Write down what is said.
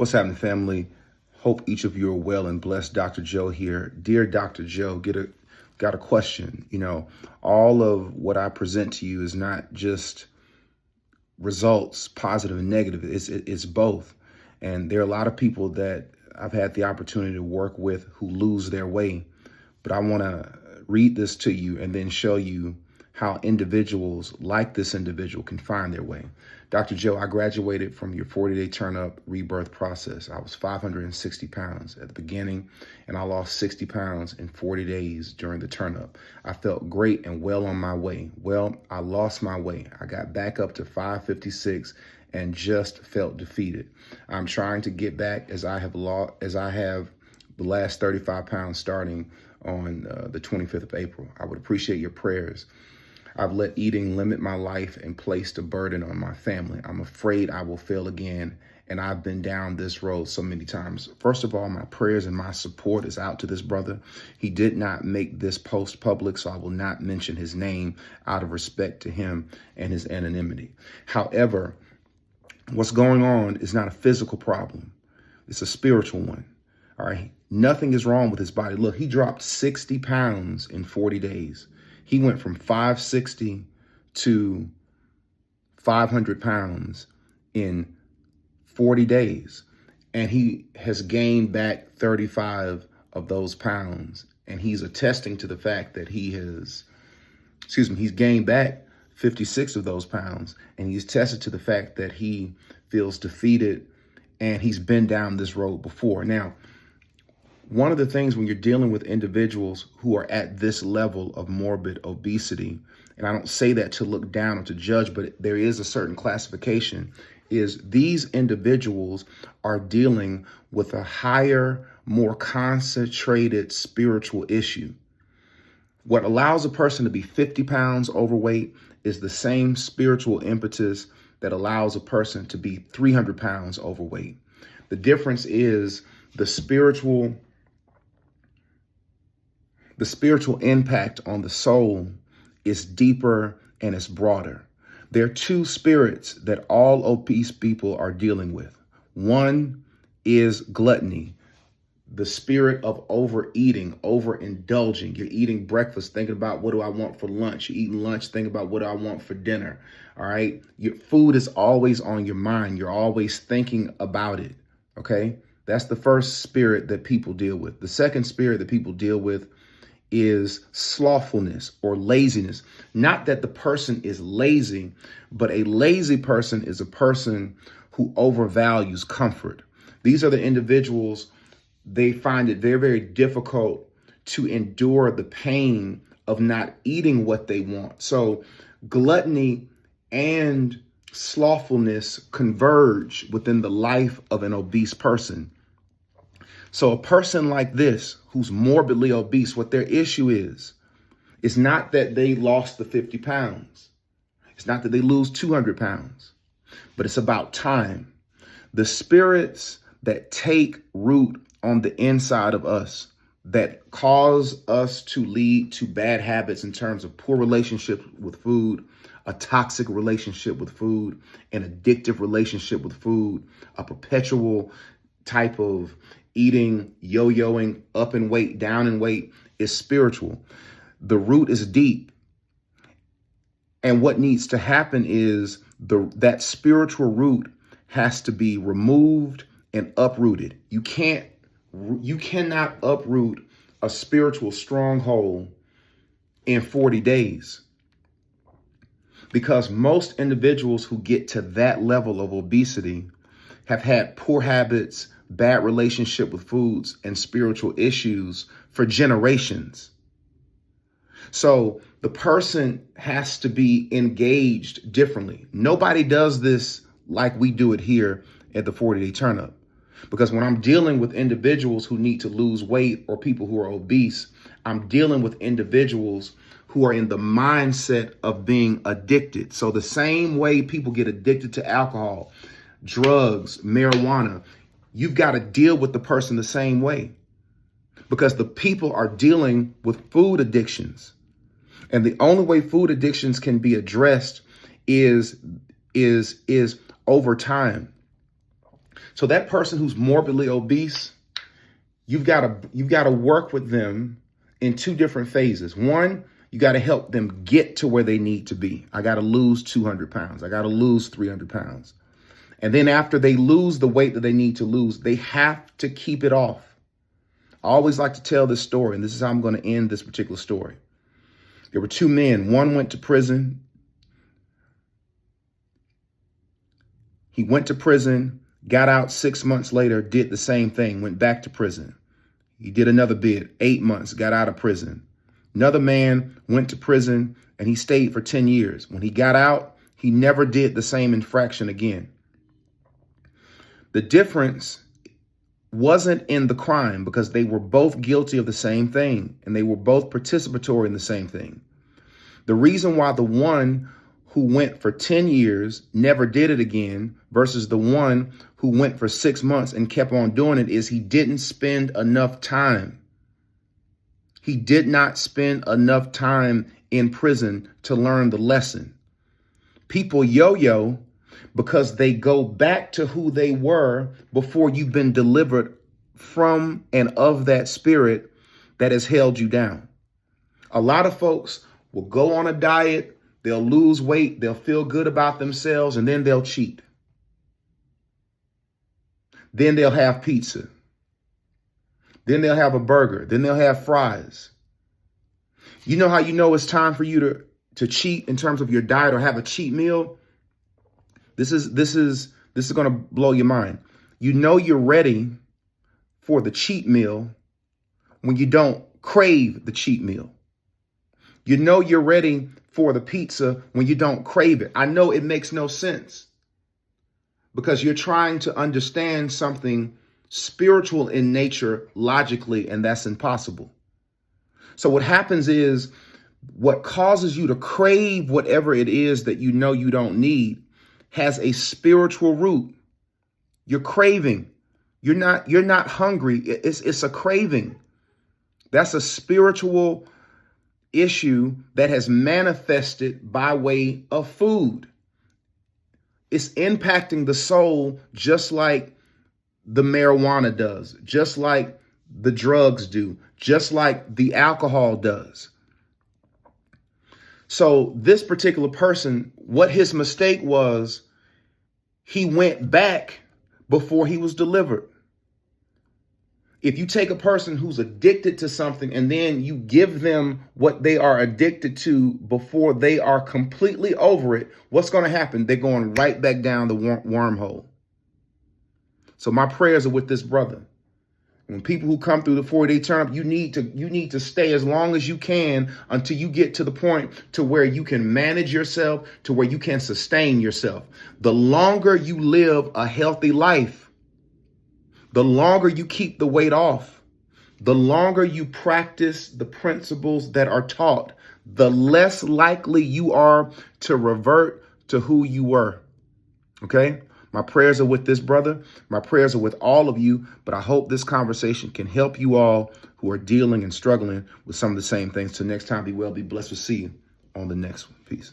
What's happening, family? Hope each of you are well and blessed. Dr. Joe here. Dear Dr. Joe, got a question. All of what I present to you is not just results, positive and negative. It's both. And there are a lot of people that I've had the opportunity to work with who lose their way. But I want to read this to you and then show you how individuals like this individual can find their way. Dr. Joe, I graduated from your 40-day turn-up rebirth process. I was 560 pounds at the beginning, and I lost 60 pounds in 40 days during the turn-up. I felt great and well on my way. Well, I lost my way. I got back up to 556 and just felt defeated. I'm trying to get back as I have the last 35 pounds starting on the 25th of April. I would appreciate your prayers. I've let eating limit my life and placed a burden on my family. I'm afraid I will fail again, and I've been down this road so many times. First of all, my prayers and my support is out to this brother. He did not make this post public, so I will not mention his name out of respect to him and his anonymity. However, what's going on is not a physical problem. It's a spiritual one. All right. Nothing is wrong with his body. Look, he dropped 60 pounds in 40 days. He went from 560 to 500 pounds in 40 days. And he has gained back 35 of those pounds. And he's attesting to the fact that he's gained back 56 of those pounds. And he's attested to the fact that he feels defeated and he's been down this road before. Now, one of the things when you're dealing with individuals who are at this level of morbid obesity, and I don't say that to look down or to judge, but there is a certain classification, is these individuals are dealing with a higher, more concentrated spiritual issue. What allows a person to be 50 pounds overweight is the same spiritual impetus that allows a person to be 300 pounds overweight. The difference is the spiritual impact on the soul is deeper and it's broader. There are two spirits that all obese people are dealing with. One is gluttony, the spirit of overeating, overindulging. You're eating breakfast, thinking about what do I want for lunch. You're eating lunch, thinking about what do I want for dinner. All right. Your food is always on your mind. You're always thinking about it. Okay. That's the first spirit that people deal with. The second spirit that people deal with is slothfulness or laziness. Not that the person is lazy, but a lazy person is a person who overvalues comfort. These are the individuals, they find it very, very difficult to endure the pain of not eating what they want. So gluttony and slothfulness converge within the life of an obese person. So a person like this, who's morbidly obese, what their issue is not that they lost the 50 pounds. It's not that they lose 200 pounds, but it's about time. The spirits that take root on the inside of us that cause us to lead to bad habits in terms of poor relationship with food, a toxic relationship with food, an addictive relationship with food, a perpetual type of eating, yo-yoing, up in weight, down in weight, is spiritual. The root is deep. And what needs to happen is that spiritual root has to be removed and uprooted. You cannot uproot a spiritual stronghold in 40 days. Because most individuals who get to that level of obesity have had poor habits, bad relationship with foods, and spiritual issues for generations. So the person has to be engaged differently. Nobody does this like we do it here at the 40-day turn-up. Because when I'm dealing with individuals who need to lose weight or people who are obese, I'm dealing with individuals who are in the mindset of being addicted. So the same way people get addicted to alcohol, drugs, marijuana, you've got to deal with the person the same way, because the people are dealing with food addictions. And the only way food addictions can be addressed is over time. So that person who's morbidly obese, you've got to work with them in two different phases. One, you got to help them get to where they need to be. I got to lose 200 pounds. I got to lose 300 pounds. And then after they lose the weight that they need to lose, they have to keep it off. I always like to tell this story, and this is how I'm going to end this particular story. There were two men. One went to prison. He went to prison, got out 6 months later, did the same thing, went back to prison. He did another bid, 8 months, got out of prison. Another man went to prison and he stayed for 10 years. When he got out, he never did the same infraction again. The difference wasn't in the crime because they were both guilty of the same thing and they were both participatory in the same thing. The reason why the one who went for 10 years never did it again versus the one who went for 6 months and kept on doing it is he didn't spend enough time. He did not spend enough time in prison to learn the lesson. People yo-yo because they go back to who they were before you've been delivered from and of that spirit that has held you down. A lot of folks will go on a diet, they'll lose weight, they'll feel good about themselves, and then they'll cheat. Then they'll have pizza. Then they'll have a burger. Then they'll have fries. You know how you know it's time for you to cheat in terms of your diet or have a cheat meal? This is going to blow your mind. You know you're ready for the cheat meal when you don't crave the cheat meal. You know you're ready for the pizza when you don't crave it. I know it makes no sense because you're trying to understand something spiritual in nature logically, and that's impossible. So what happens is what causes you to crave whatever it is that you know you don't need has a spiritual root. You're craving. You're not hungry. It's a craving. That's a spiritual issue that has manifested by way of food. It's impacting the soul just like the marijuana does, just like the drugs do, just like the alcohol does. So this particular person, what his mistake was, he went back before he was delivered. If you take a person who's addicted to something and then you give them what they are addicted to before they are completely over it, what's going to happen? They're going right back down the wormhole. So my prayers are with this brother. When people who come through the 40-day turn up, you need to stay as long as you can until you get to the point to where you can manage yourself, to where you can sustain yourself. The longer you live a healthy life, the longer you keep the weight off, the longer you practice the principles that are taught, the less likely you are to revert to who you were. Okay? My prayers are with this brother. My prayers are with all of you, but I hope this conversation can help you all who are dealing and struggling with some of the same things. Till next time, be well, be blessed. We'll see you on the next one. Peace.